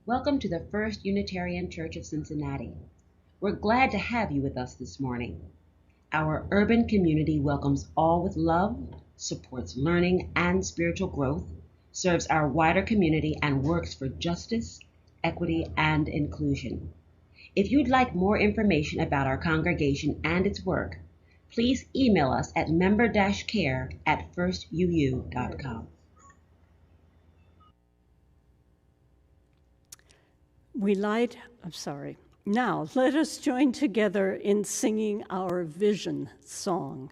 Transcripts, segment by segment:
Welcome to the First Unitarian Church of Cincinnati. We're glad to have you with us this morning. Our urban community welcomes all with love, supports learning and spiritual growth, serves our wider community, and works for justice, equity, and inclusion. If you'd like more information about our congregation and its work, please email us at member-care@firstuu.com. Now let us join together in singing our vision song.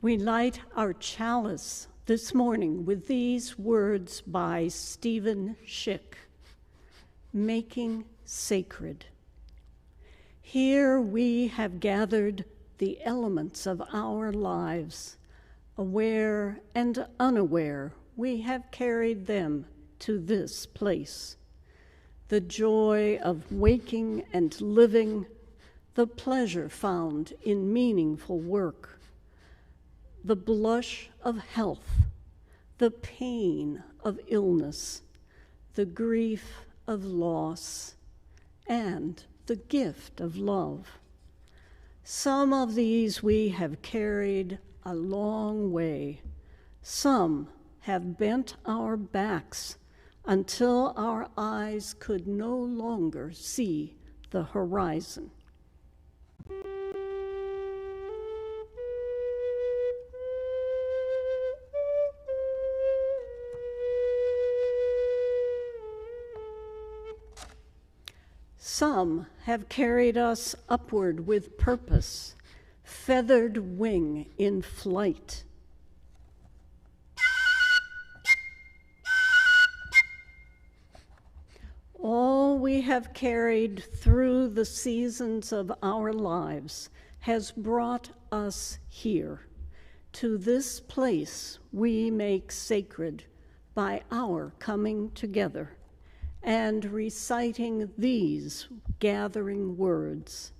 We light our chalice this morning with these words by Stephen Schick, making sacred. Here we have gathered the elements of our lives. Aware and unaware, we have carried them to this place. The joy of waking and living, the pleasure found in meaningful work, the blush of health, the pain of illness, the grief of loss, and the gift of love. Some of these we have carried a long way. Some have bent our backs until our eyes could no longer see the horizon. Some have carried us upward with purpose, feathered wing in flight. All we have carried through the seasons of our lives has brought us here, to this place we make sacred by our coming together and reciting these gathering words.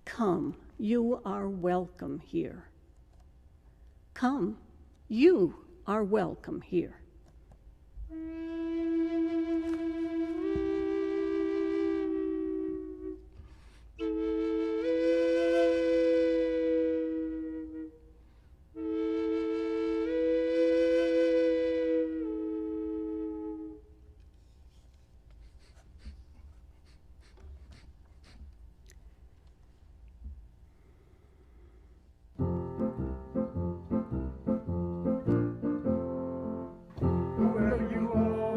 Come, you are welcome here. Come, you are welcome here. Whoever you are.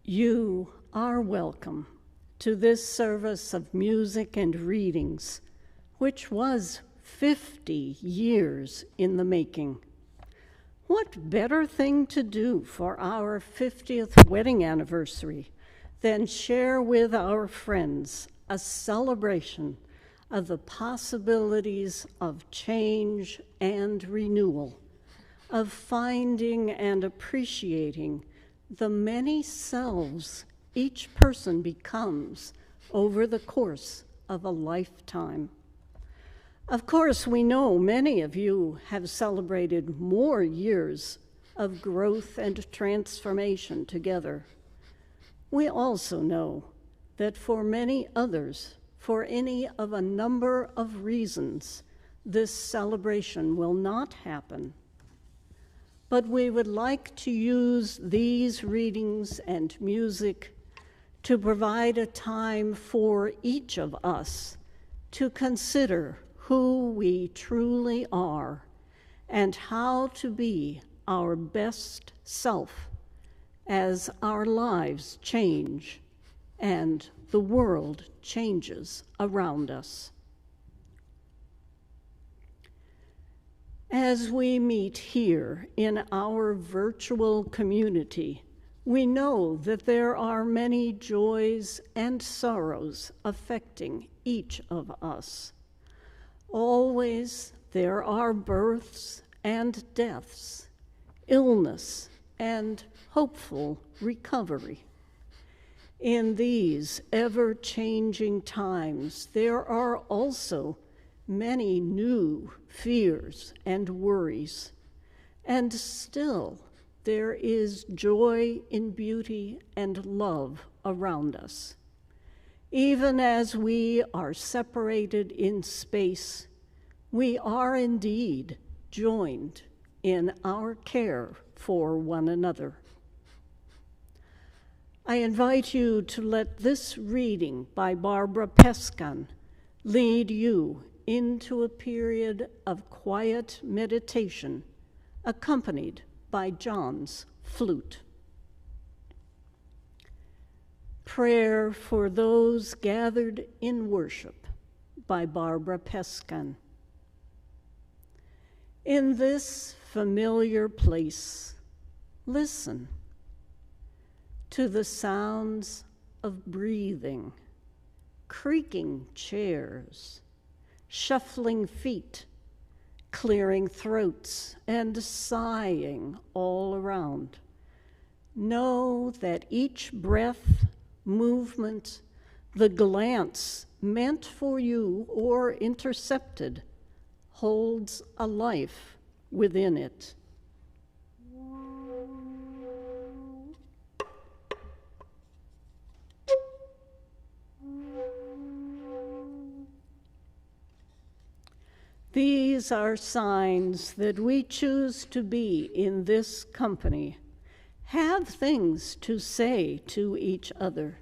You are welcome to this service of music and readings, which was 50 years in the making. What better thing to do for our 50th wedding anniversary than share with our friends a celebration of the possibilities of change and renewal, of finding and appreciating the many selves each person becomes over the course of a lifetime. Of course, we know many of you have celebrated more years of growth and transformation together. We also know that for many others, for any of a number of reasons, this celebration will not happen. But we would like to use these readings and music to provide a time for each of us to consider who we truly are and how to be our best self as our lives change and the world changes around us. As we meet here in our virtual community, we know that there are many joys and sorrows affecting each of us. Always there are births and deaths, illness and hopeful recovery. In these ever-changing times, there are also many new fears and worries, and still there is joy in beauty and love around us. Even as we are separated in space, we are indeed joined in our care for one another. I invite you to let this reading by Barbara Pescan lead you into a period of quiet meditation accompanied by John's flute. Prayer for Those Gathered in Worship by Barbara Pescan. In this familiar place, listen to the sounds of breathing, creaking chairs, shuffling feet, clearing throats, and sighing all around. Know that each breath, movement, the glance meant for you or intercepted holds a life within it. These are signs that we choose to be in this company, have things to say to each other,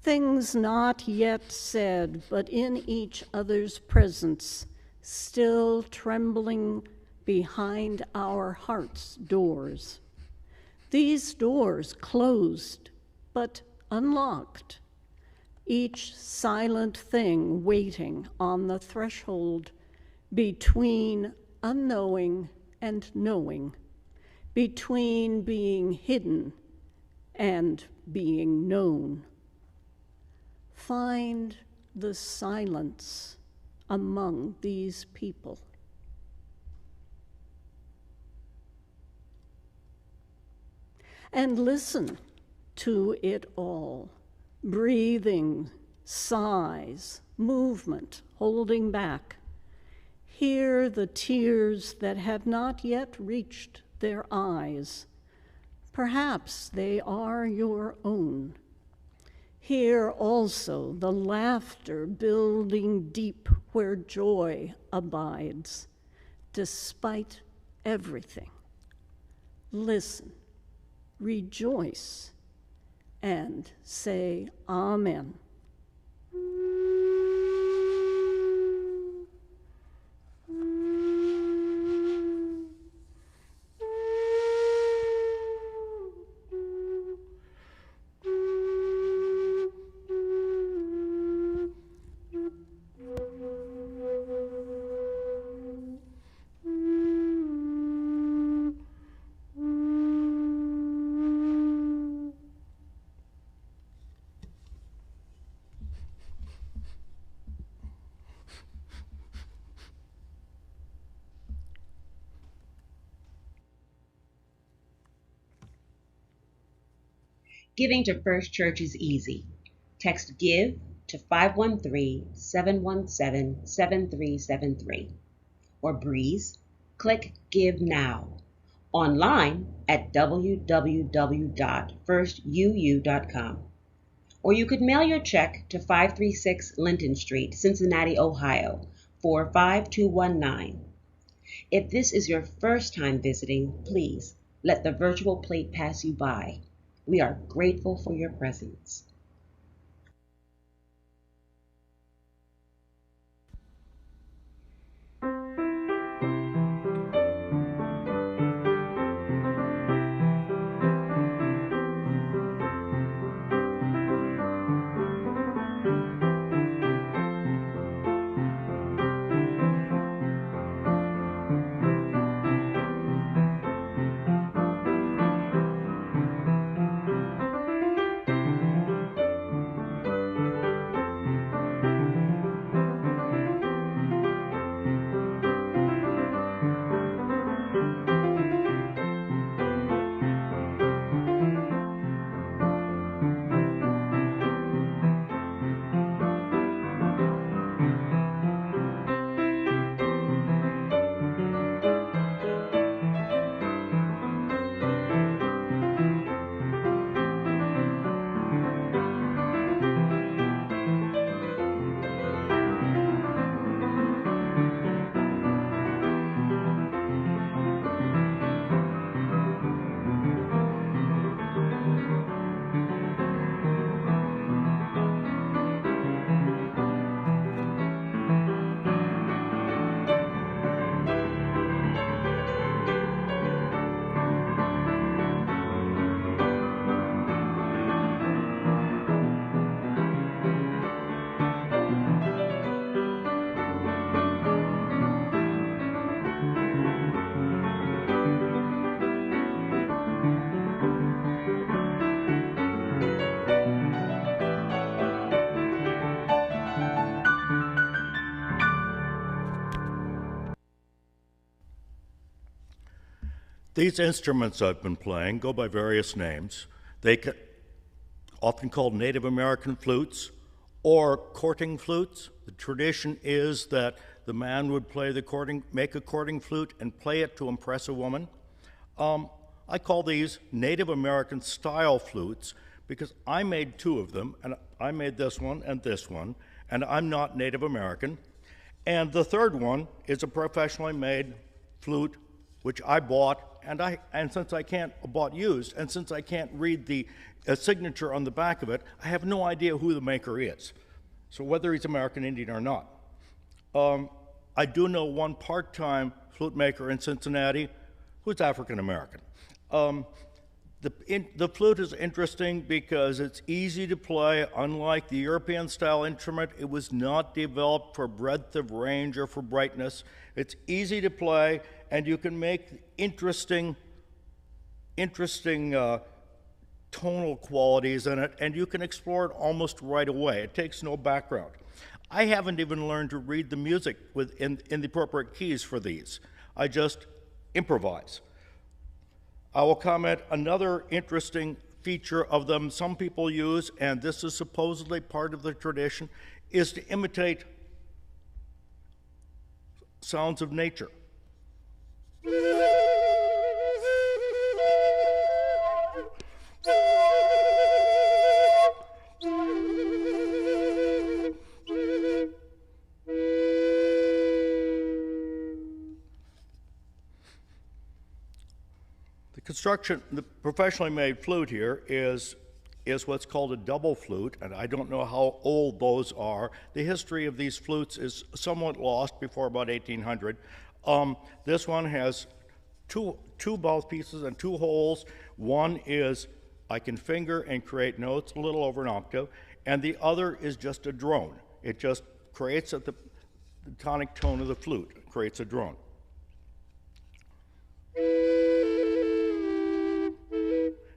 things not yet said, but in each other's presence, still trembling behind our heart's doors. These doors closed, but unlocked, each silent thing waiting on the threshold between unknowing and knowing, between being hidden and being known. Find the silence among these people. And listen to it all. Breathing, sighs, movement, holding back. Hear the tears that have not yet reached their eyes. Perhaps they are your own. Hear also the laughter building deep where joy abides, despite everything. Listen, rejoice, and say Amen. Giving to First Church is easy. Text GIVE to 513-717-7373. Or Breeze, click Give Now. Online at www.firstuu.com. Or you could mail your check to 536 Linton Street, Cincinnati, Ohio, 45219. If this is your first time visiting, please let the virtual plate pass you by. We are grateful for your presence. These instruments I've been playing go by various names. They can often called Native American flutes or courting flutes. The tradition is that the man would make a courting flute and play it to impress a woman. I call these Native American style flutes because I made two of them, and I made this one, and I'm not Native American. And the third one is a professionally made flute, which I bought, and since I can't bought used, and since I can't read the signature on the back of it, I have no idea who the maker is. So whether he's American Indian or not. I do know one part-time flute maker in Cincinnati who's African American. The flute is interesting because it's easy to play. Unlike the European style instrument, it was not developed for breadth of range or for brightness. It's easy to play, and you can make interesting tonal qualities in it, and you can explore it almost right away. It takes no background. I haven't even learned to read the music in the appropriate keys for these. I just improvise. I will comment another interesting feature of them some people use, and this is supposedly part of the tradition, is to imitate sounds of nature. The professionally made flute here is what's called a double flute, and I don't know how old those are. The history of these flutes is somewhat lost before about 1800. This one has two mouthpieces and two holes. One is I can finger and create notes a little over an octave, and the other is just a drone. It just creates at the tonic tone of the flute, creates a drone.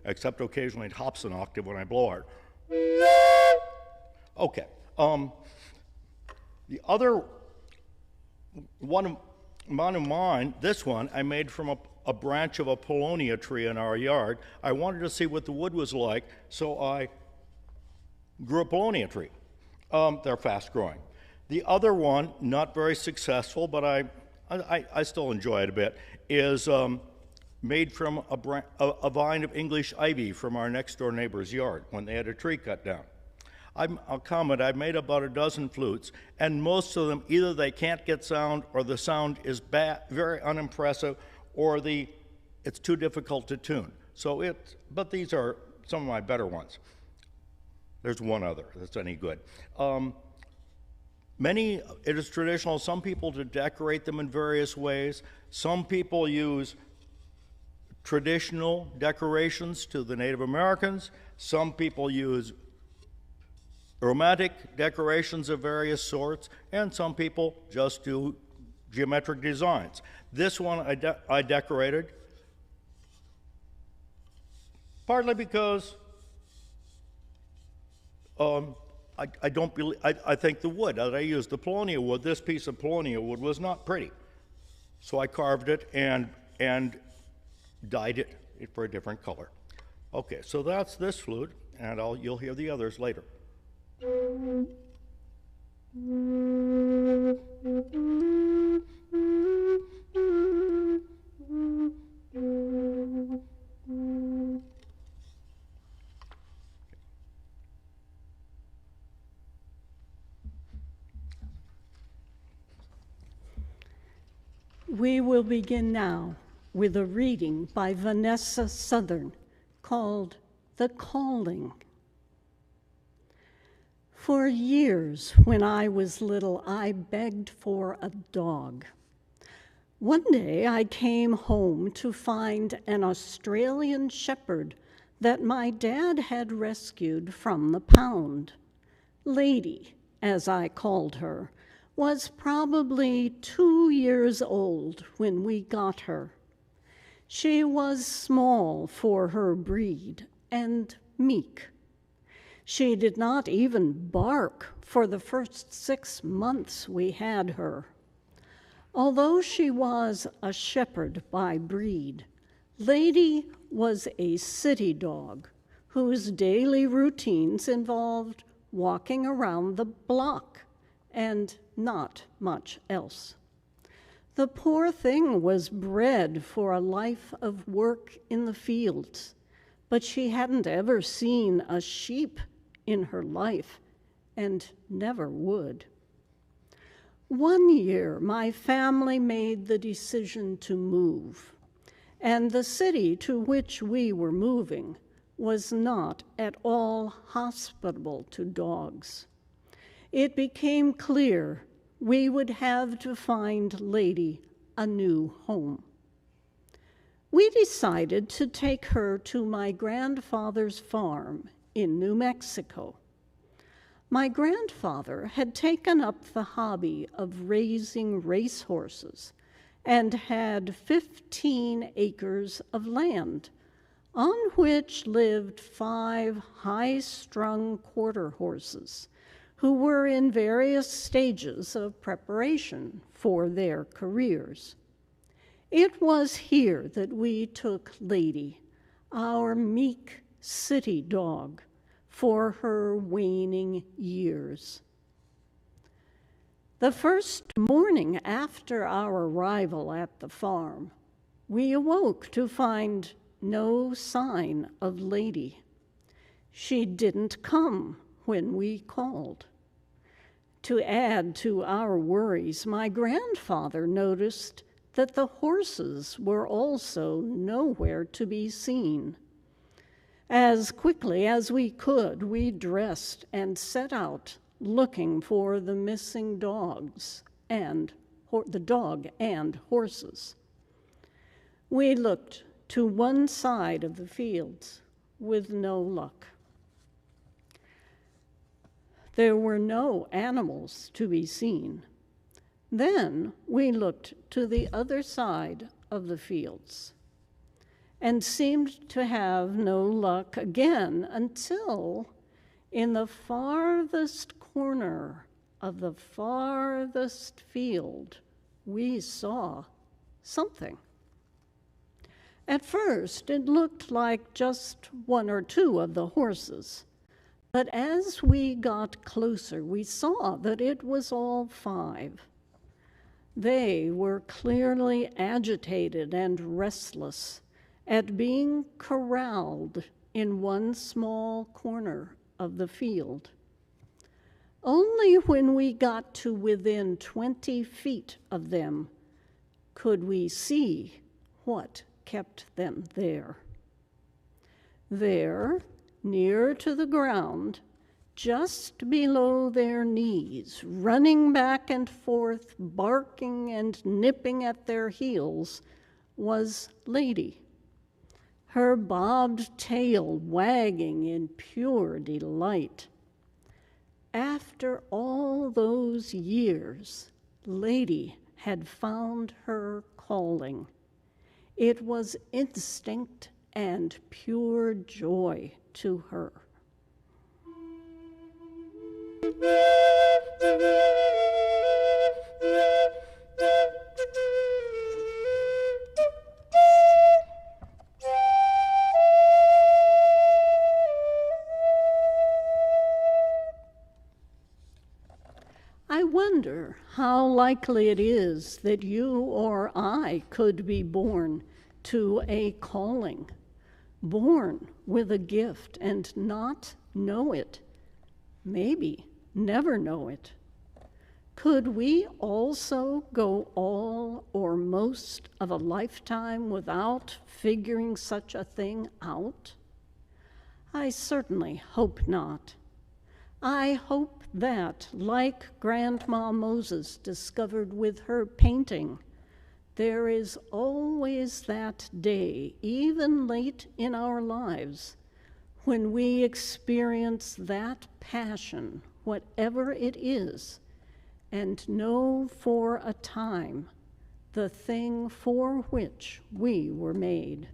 Except occasionally it hops an octave when I blow hard. Okay. The other one of mine, this one, I made from a branch of a paulownia tree in our yard. I wanted to see what the wood was like, so I grew a paulownia tree. They're fast growing. The other one, not very successful, but I still enjoy it a bit, is made from a vine of English ivy from our next door neighbor's yard when they had a tree cut down. I'll comment, I've made about a dozen flutes, and most of them, either they can't get sound, or the sound is bad, very unimpressive, or it's too difficult to tune. But these are some of my better ones. There's one other that's any good. It is traditional, some people, to decorate them in various ways. Some people use traditional decorations to the Native Americans. Some people use romantic decorations of various sorts, and some people just do geometric designs. This one I decorated partly because I think the wood that I used, the paulownia wood, this piece of paulownia wood was not pretty. So I carved it and dyed it for a different color. Okay, so that's this flute, and you'll hear the others later. We will begin now with a reading by Vanessa Southern called The Calling. For years, when I was little, I begged for a dog. One day, I came home to find an Australian shepherd that my dad had rescued from the pound. Lady, as I called her, was probably 2 years old when we got her. She was small for her breed and meek. She did not even bark for the first 6 months we had her. Although she was a shepherd by breed, Lady was a city dog whose daily routines involved walking around the block and not much else. The poor thing was bred for a life of work in the fields, but she hadn't ever seen a sheep in her life and never would. One year, my family made the decision to move, and the city to which we were moving was not at all hospitable to dogs. It became clear we would have to find Lady a new home. We decided to take her to my grandfather's farm in New Mexico. My grandfather had taken up the hobby of raising racehorses and had 15 acres of land on which lived 5 high-strung quarter horses who were in various stages of preparation for their careers. It was here that we took Lady, our meek city dog, for her waning years. The first morning after our arrival at the farm, we awoke to find no sign of Lady. She didn't come when we called. To add to our worries, my grandfather noticed that the horses were also nowhere to be seen. As quickly as we could, we dressed and set out looking for the missing dogs and the dog and horses. We looked to one side of the fields with no luck. There were no animals to be seen. Then we looked to the other side of the fields and seemed to have no luck again until in the farthest corner of the farthest field, we saw something. At first, it looked like just one or two of the horses. But as we got closer, we saw that it was all 5. They were clearly agitated and restless at being corralled in one small corner of the field. Only when we got to within 20 feet of them could we see what kept them there. There, near to the ground, just below their knees, running back and forth, barking and nipping at their heels, was Lady, her bobbed tail wagging in pure delight. After all those years, Lady had found her calling. It was instinct and pure joy to her. I wonder how likely it is that you or I could be born to a calling, born with a gift and not know it, maybe never know it. Could we also go all or most of a lifetime without figuring such a thing out? I certainly hope not. I hope that, like Grandma Moses discovered with her painting, there is always that day, even late in our lives, when we experience that passion, whatever it is, and know for a time the thing for which we were made.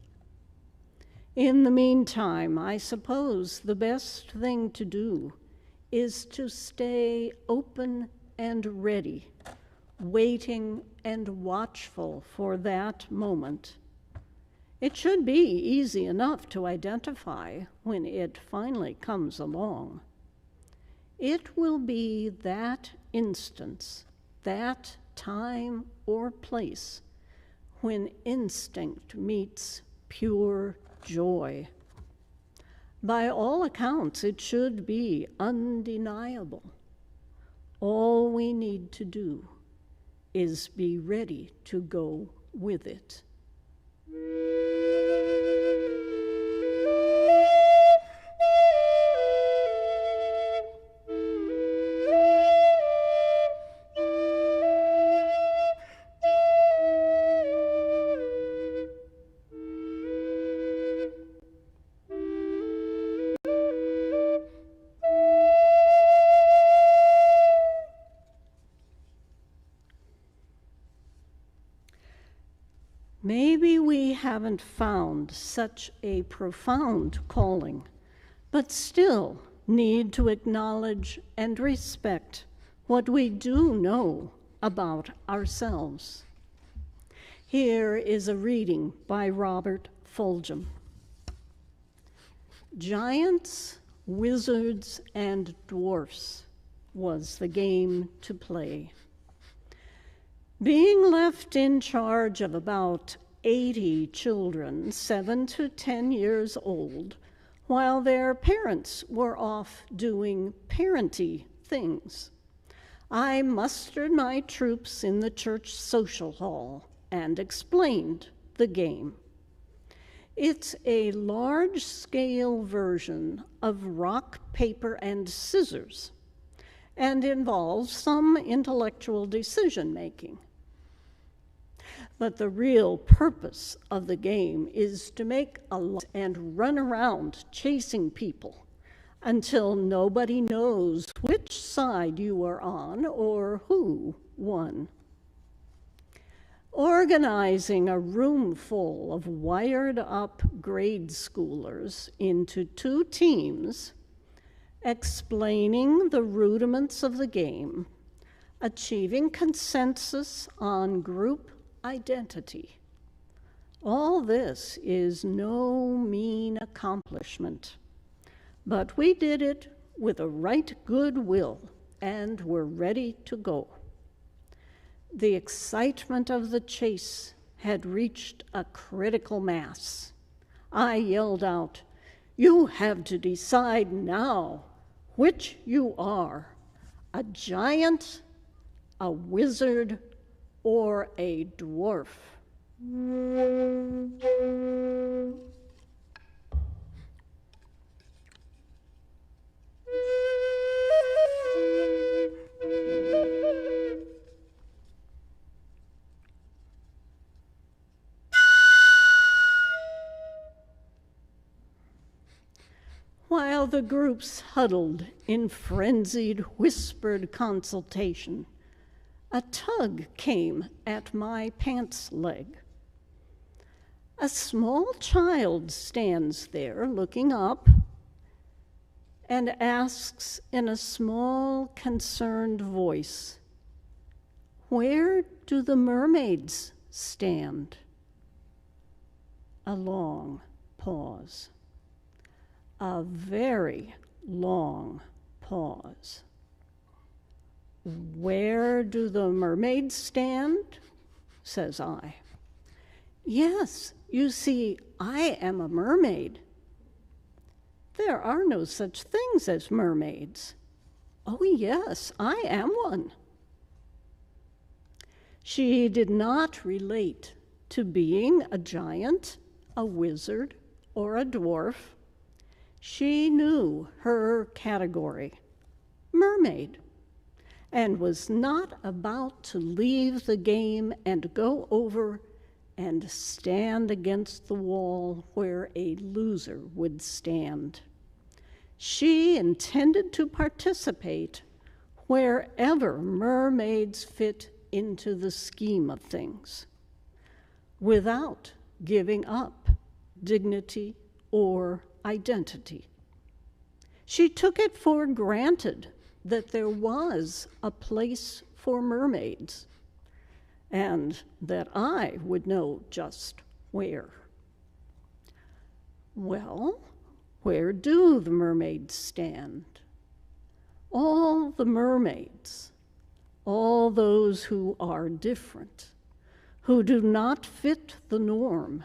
In the meantime, I suppose the best thing to do is to stay open and ready, waiting and watchful for that moment. It should be easy enough to identify when it finally comes along. It will be that instance, that time or place, when instinct meets pure joy. By all accounts, it should be undeniable. All we need to do is be ready to go with it. Maybe we haven't found such a profound calling, but still need to acknowledge and respect what we do know about ourselves. Here is a reading by Robert Fulghum. Giants, wizards, and dwarfs was the game to play. Being left in charge of about 80 children, 7 to 10 years old, while their parents were off doing parenty things, I mustered my troops in the church social hall and explained the game. It's a large-scale version of rock, paper, and scissors, and involves some intellectual decision-making. But the real purpose of the game is to make a lot and run around chasing people until nobody knows which side you are on or who won. Organizing a room full of wired-up grade schoolers into 2 teams, explaining the rudiments of the game, achieving consensus on group identity, All this is no mean accomplishment, but we did it with a right good will and were ready to go. The excitement of the chase had reached a critical mass. I yelled out, "You have to decide now which you are, a giant, a wizard, or a dwarf." While the groups huddled in frenzied, whispered consultation, a tug came at my pants leg. A small child stands there looking up and asks in a small, concerned voice, "Where do the mermaids stand?" A long pause. A very long pause. "Where do the mermaids stand?" says I. "Yes, you see, I am a mermaid." "There are no such things as mermaids." "Oh, yes, I am one." She did not relate to being a giant, a wizard, or a dwarf. She knew her category, mermaid, and was not about to leave the game and go over and stand against the wall where a loser would stand. She intended to participate wherever mermaids fit into the scheme of things, without giving up dignity or identity. She took it for granted that there was a place for mermaids, and that I would know just where. Well, where do the mermaids stand? All the mermaids, all those who are different, who do not fit the norm,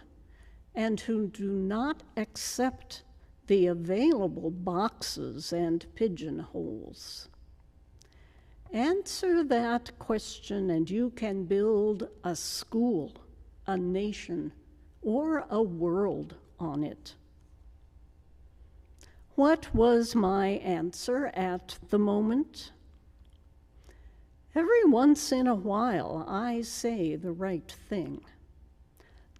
and who do not accept the available boxes and pigeonholes. Answer that question and you can build a school, a nation, or a world on it. What was my answer at the moment? Every once in a while, I say the right thing.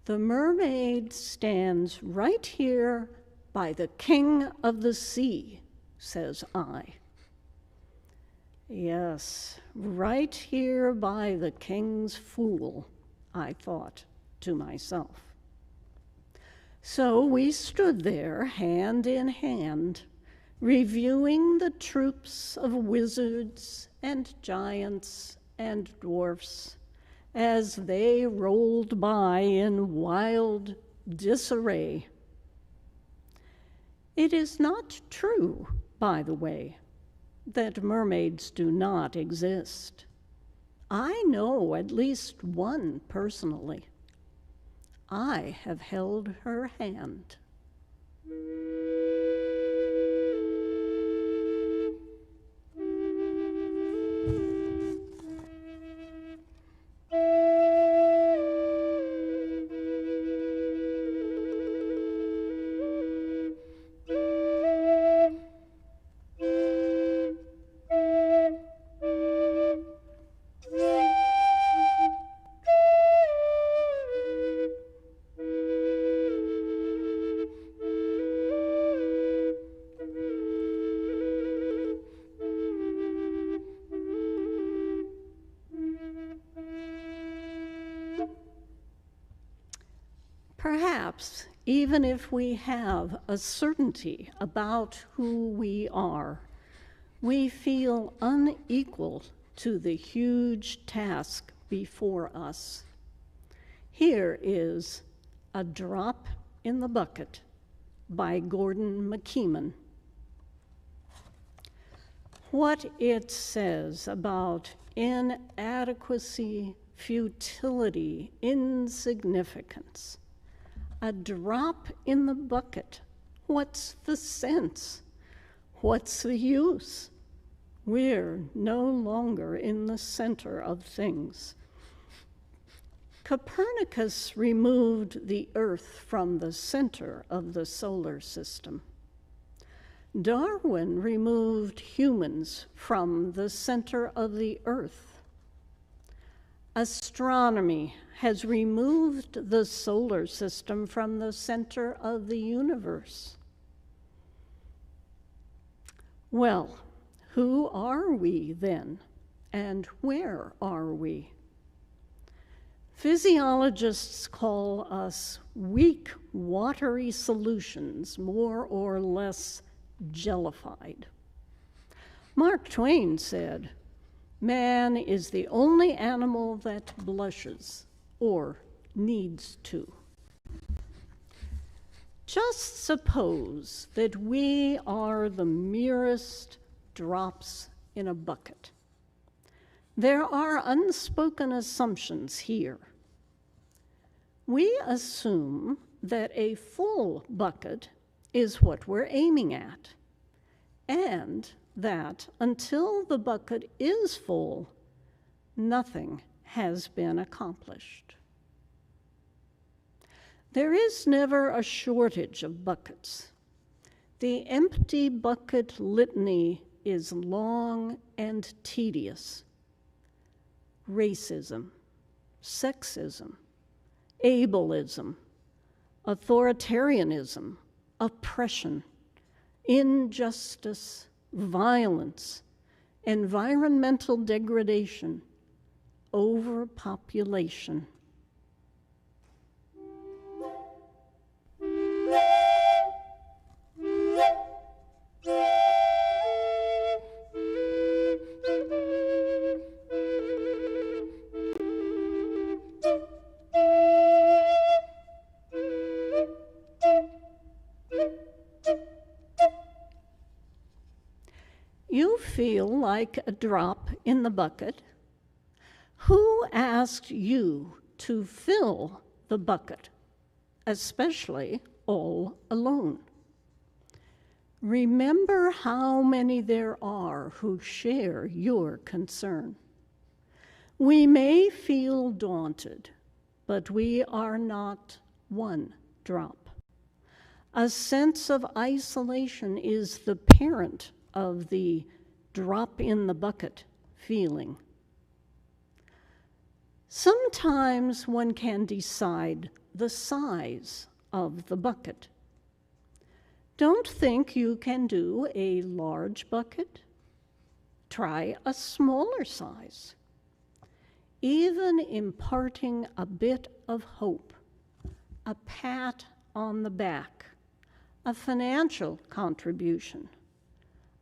The mermaid stands right here by the king of the sea, says I. Yes, right here by the king's fool, I thought to myself. So we stood there, hand in hand, reviewing the troops of wizards and giants and dwarfs as they rolled by in wild disarray. It is not true, by the way, that mermaids do not exist. I know at least one personally. I have held her hand. Perhaps, even if we have a certainty about who we are, we feel unequal to the huge task before us. Here is A Drop in the Bucket by Gordon McKeeman. What it says about inadequacy, futility, insignificance. A drop in the bucket. What's the sense? What's the use? We're no longer in the center of things. Copernicus removed the Earth from the center of the solar system. Darwin removed humans from the center of the Earth. Astronomy has removed the solar system from the center of the universe. Well, who are we then, and where are we? Physiologists call us weak, watery solutions, more or less jellified. Mark Twain said, "Man is the only animal that blushes, or needs to." Just suppose that we are the merest drops in a bucket. There are unspoken assumptions here. We assume that a full bucket is what we're aiming at, and that until the bucket is full, nothing has been accomplished. There is never a shortage of buckets. The empty bucket litany is long and tedious. Racism, sexism, ableism, authoritarianism, oppression, injustice, violence, environmental degradation, overpopulation. You feel like a drop in the bucket. Who asked you to fill the bucket, especially all alone? Remember how many there are who share your concern. We may feel daunted, but we are not one drop. A sense of isolation is the parent of the drop in the bucket feeling. Sometimes one can decide the size of the bucket. Don't think you can do a large bucket. Try a smaller size. Even imparting a bit of hope, a pat on the back, a financial contribution,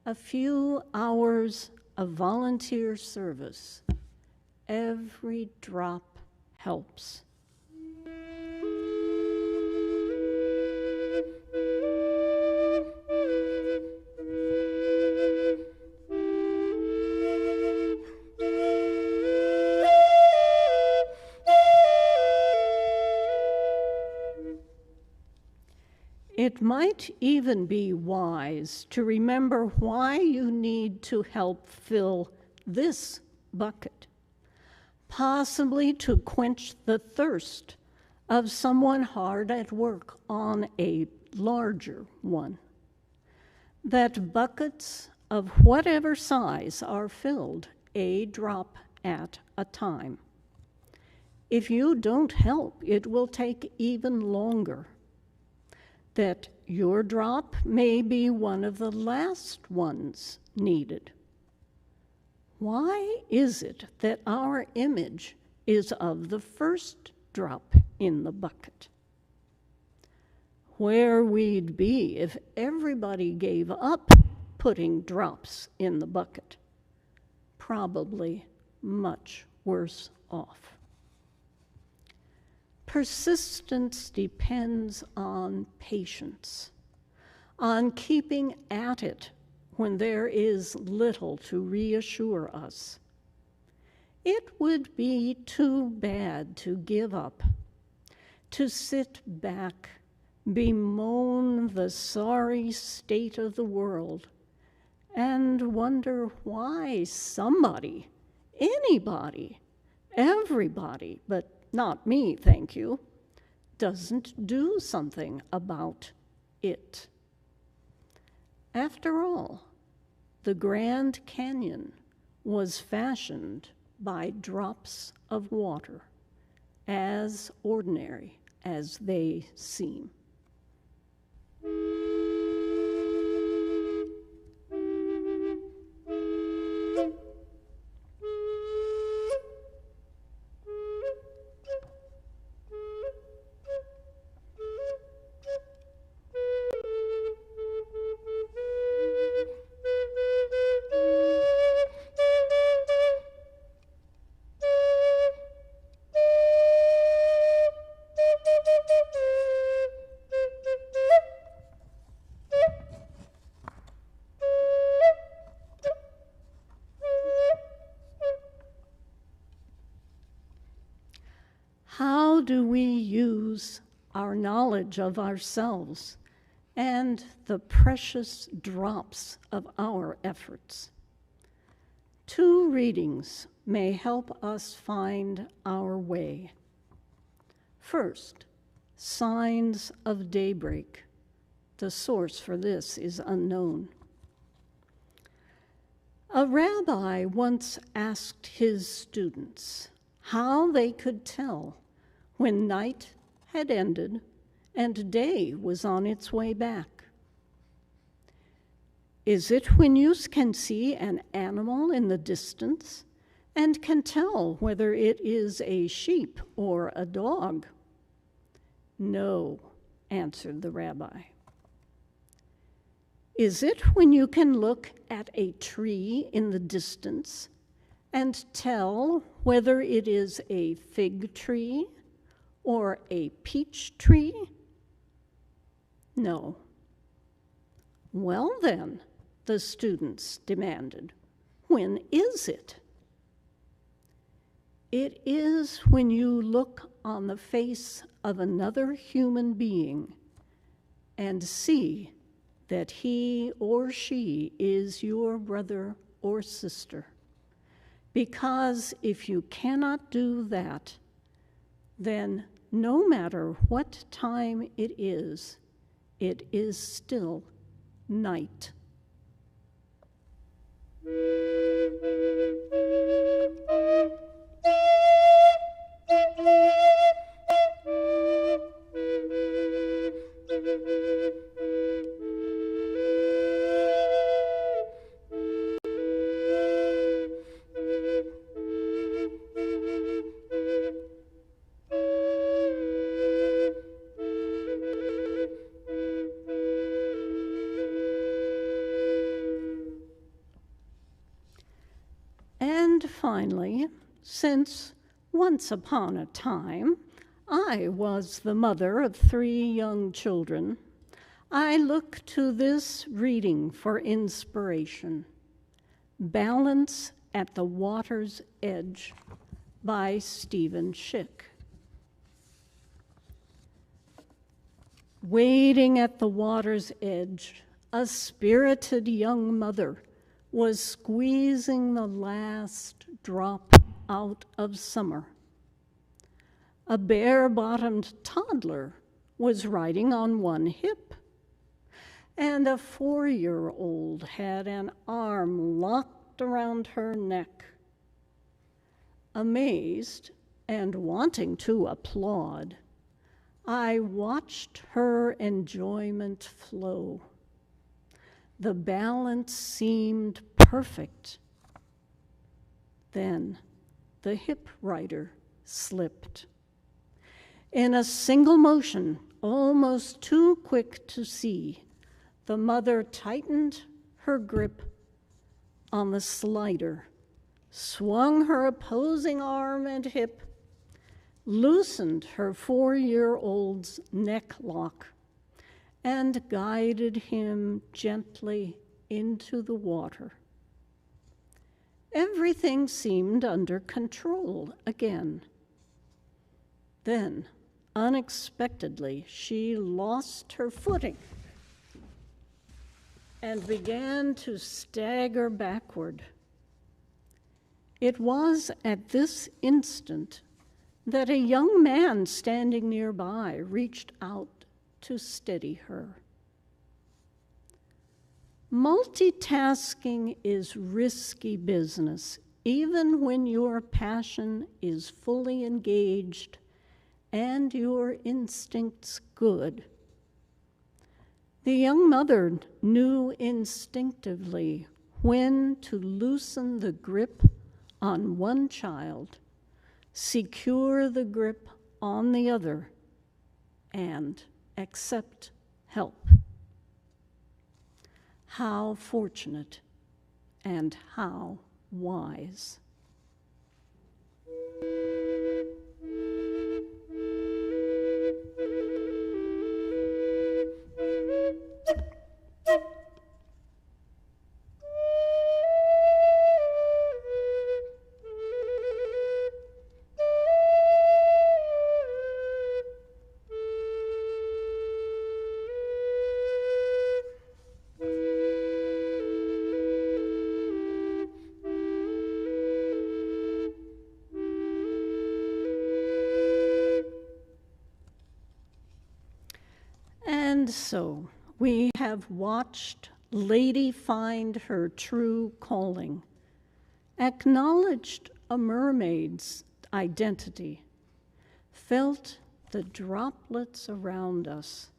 a few hours of volunteer service, every drop helps. It might even be wise to remember why you need to help fill this bucket, possibly to quench the thirst of someone hard at work on a larger one. That buckets of whatever size are filled a drop at a time. If you don't help, it will take even longer. That your drop may be one of the last ones needed. Why is it that our image is of the first drop in the bucket? Where we'd be if everybody gave up putting drops in the bucket? Probably much worse off. Persistence depends on patience, on keeping at it when there is little to reassure us. It would be too bad to give up, to sit back, bemoan the sorry state of the world, and wonder why somebody, anybody, everybody, but not me, thank you, doesn't do something about it. After all, the Grand Canyon was fashioned by drops of water, as ordinary as they seem. How do we use our knowledge of ourselves and the precious drops of our efforts? 2 readings may help us find our way. First, Signs of Daybreak. The source for this is unknown. A rabbi once asked his students how they could tell when night had ended and day was on its way back. Is it when you can see an animal in the distance and can tell whether it is a sheep or a dog? No, answered the rabbi. Is it when you can look at a tree in the distance and tell whether it is a fig tree or a peach tree? No. Well then, the students demanded, when is it? It is when you look on the face of another human being and see that he or she is your brother or sister. Because if you cannot do that, then no matter what time it is still night. And finally, since once upon a time I was the mother of 3 young children, I look to this reading for inspiration. Balance at the Water's Edge by Stephen Schick. Waiting at the water's edge, a spirited young mother was squeezing the last drop out of summer. A bare-bottomed toddler was riding on one hip, and a 4-year-old had an arm locked around her neck. Amazed and wanting to applaud, I watched her enjoyment flow. The balance seemed perfect. Then the hip rider slipped. In a single motion, almost too quick to see, the mother tightened her grip on the slider, swung her opposing arm and hip, loosened her 4-year-old's neck lock and guided him gently into the water. Everything seemed under control again. Then, unexpectedly, she lost her footing and began to stagger backward. It was at this instant that a young man standing nearby reached out to steady her. Multitasking is risky business, even when your passion is fully engaged and your instincts good. The young mother knew instinctively when to loosen the grip on one child, secure the grip on the other, and accept help. How fortunate and how wise. And so we have watched Lady find her true calling, acknowledged a mermaid's identity, felt the droplets around us,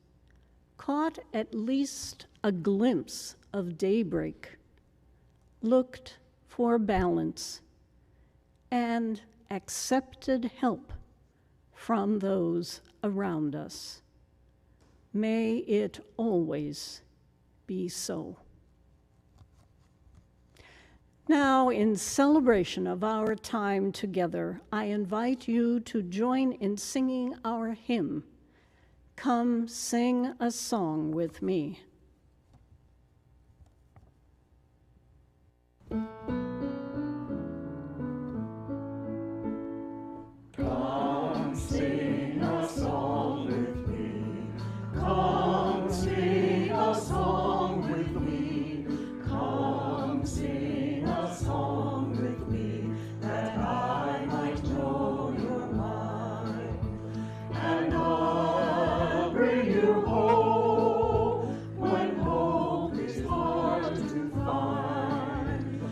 caught at least a glimpse of daybreak, looked for balance, and accepted help from those around us. May it always be so. Now, in celebration of our time together, I invite you to join in singing our hymn, Come Sing a Song with Me. Come sing a song with me. Come sing a song with me. Come sing a song with me, that I might know your mind. And I'll bring you hope when hope is hard to find.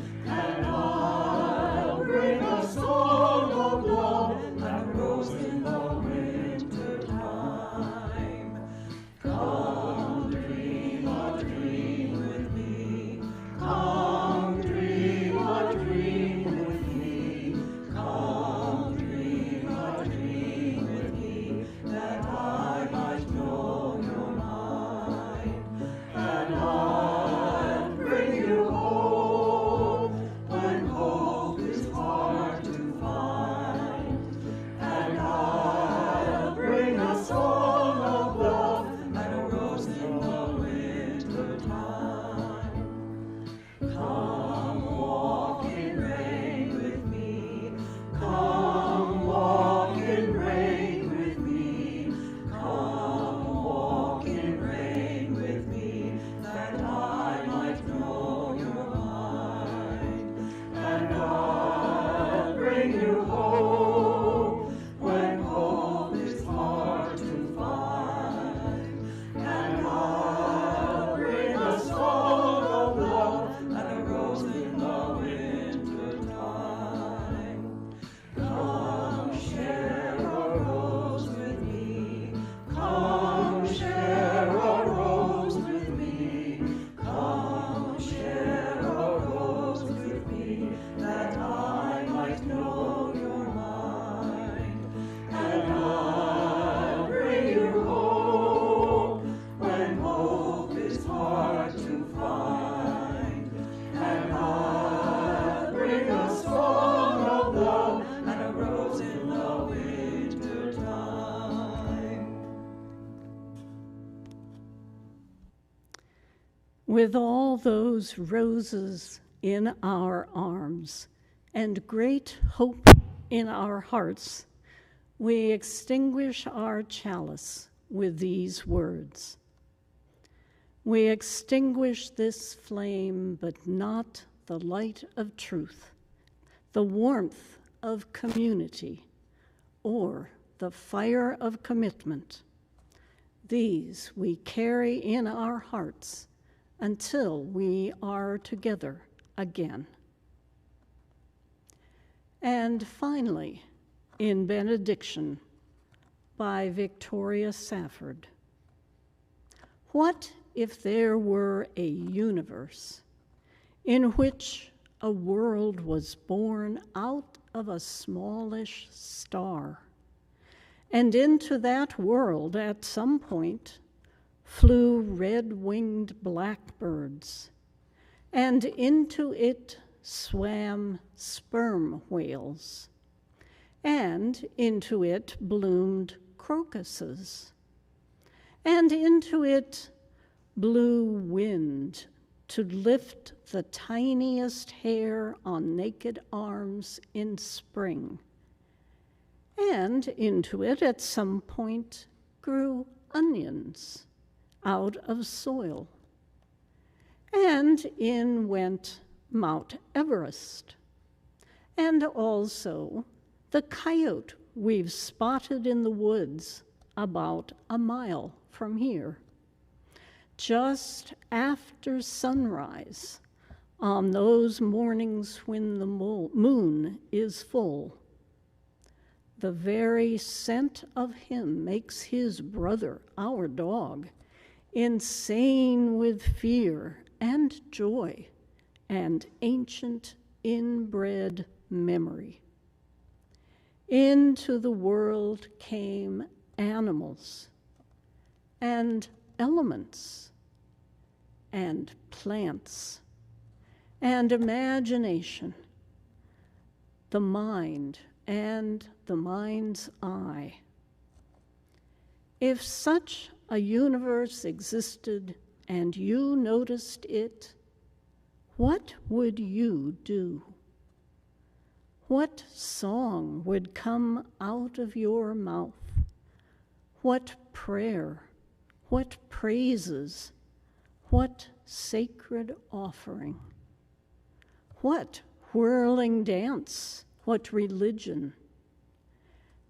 with all those roses in our arms and great hope in our hearts, we extinguish our chalice with these words. We extinguish this flame, but not the light of truth, the warmth of community, or the fire of commitment. These we carry in our hearts until we are together again. And finally, in benediction by Victoria Safford. What if there were a universe in which a world was born out of a smallish star, and into that world at some point flew red-winged blackbirds, and into it swam sperm whales, and into it bloomed crocuses, and into it blew wind to lift the tiniest hair on naked arms in spring, and into it at some point grew onions out of soil, and in went Mount Everest, and also the coyote we've spotted in the woods about a mile from here, just after sunrise on those mornings when the moon is full. The very scent of him makes his brother, our dog, insane with fear and joy and ancient inbred memory. Into the world came animals and elements and plants and imagination, the mind and the mind's eye. If such a universe existed and you noticed it, what would you do? What song would come out of your mouth? What prayer? What praises? What sacred offering? What whirling dance? What religion?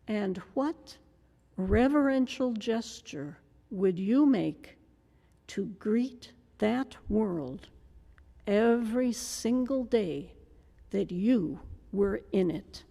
And what reverential gesture would you make to greet that world every single day that you were in it?